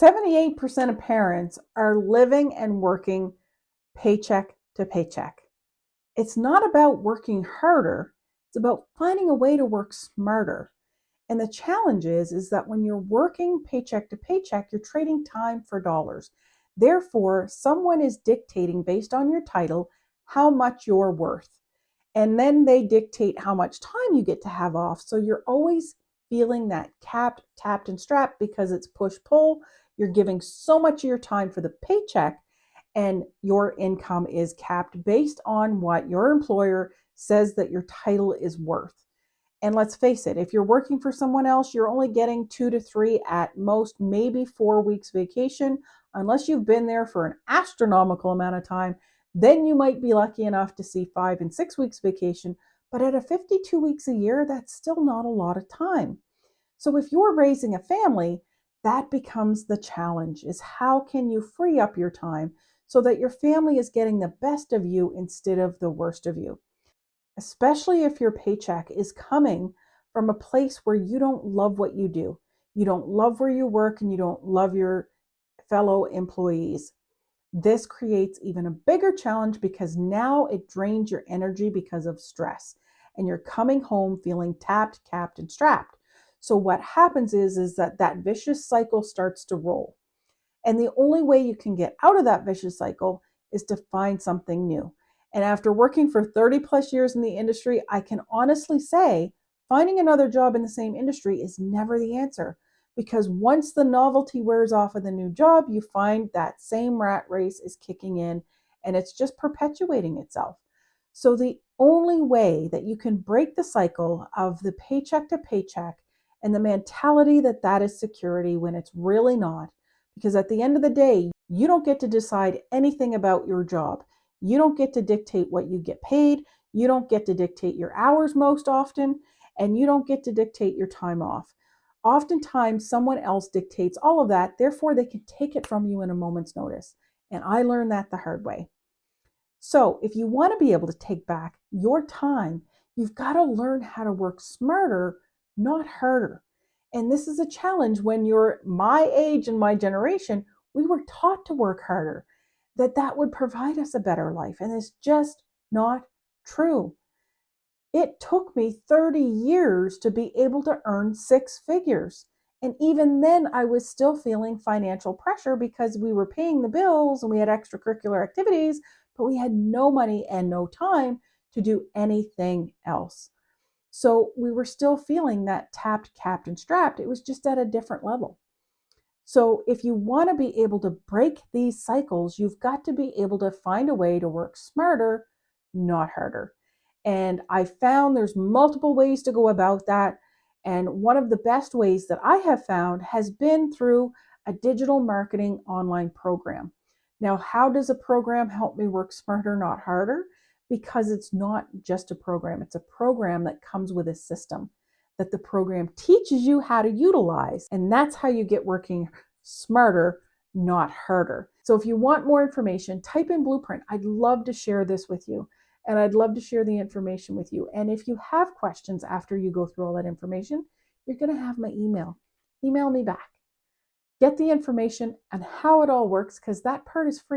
78% of parents are living and working paycheck to paycheck. It's not about working harder, it's about finding a way to work smarter. And the challenge is that when you're working paycheck to paycheck, you're trading time for dollars. Therefore, someone is dictating based on your title how much you're worth. And then they dictate how much time you get to have off. So you're always feeling that capped, tapped, and strapped because it's push pull. You're giving so much of your time for the paycheck, and your income is capped based on what your employer says that your title is worth. And let's face it, if you're working for someone else, you're only getting 2 to 3, at most, maybe 4 weeks vacation, unless you've been there for an astronomical amount of time. Then you might be lucky enough to see 5 and 6 weeks vacation. But at a 52 weeks a year, that's still not a lot of time. So if you're raising a family, that becomes the challenge, is how can you free up your time so that your family is getting the best of you instead of the worst of you? Especially if your paycheck is coming from a place where you don't love what you do. You don't love where you work and you don't love your fellow employees. This creates even a bigger challenge because now it drains your energy because of stress, and you're coming home feeling tapped, capped, and strapped. So what happens is that vicious cycle starts to roll. And the only way you can get out of that vicious cycle is to find something new. And after working for 30 plus years in the industry, I can honestly say finding another job in the same industry is never the answer, because once the novelty wears off of the new job, you find that same rat race is kicking in and it's just perpetuating itself. So the only way that you can break the cycle of the paycheck to paycheck and the mentality that that is security when it's really not, because at the end of the day, you don't get to decide anything about your job. You don't get to dictate what you get paid. You don't get to dictate your hours most often, and you don't get to dictate your time off. Oftentimes, someone else dictates all of that, therefore, they can take it from you in a moment's notice. And I learned that the hard way. So, if you want to be able to take back your time, you've got to learn how to work smarter, not harder. And this is a challenge when you're my age and my generation. We were taught to work harder, that would provide us a better life. And it's just not true. It took me 30 years to be able to earn 6 figures. And even then, I was still feeling financial pressure because we were paying the bills and we had extracurricular activities, but we had no money and no time to do anything else. So we were still feeling that tapped, capped, and strapped. It was just at a different level. So if you want to be able to break these cycles, you've got to be able to find a way to work smarter, not harder. And I found there's multiple ways to go about that. And one of the best ways that I have found has been through a digital marketing online program. Now, how does a program help me work smarter, not harder? Because it's not just a program, it's a program that comes with a system that the program teaches you how to utilize. And that's how you get working smarter, not harder. So if you want more information, type in Blueprint. I'd love to share this with you. And I'd love to share the information with you. And if you have questions after you go through all that information, you're going to have my email. Email me back. Get the information on how it all works, because that part is free.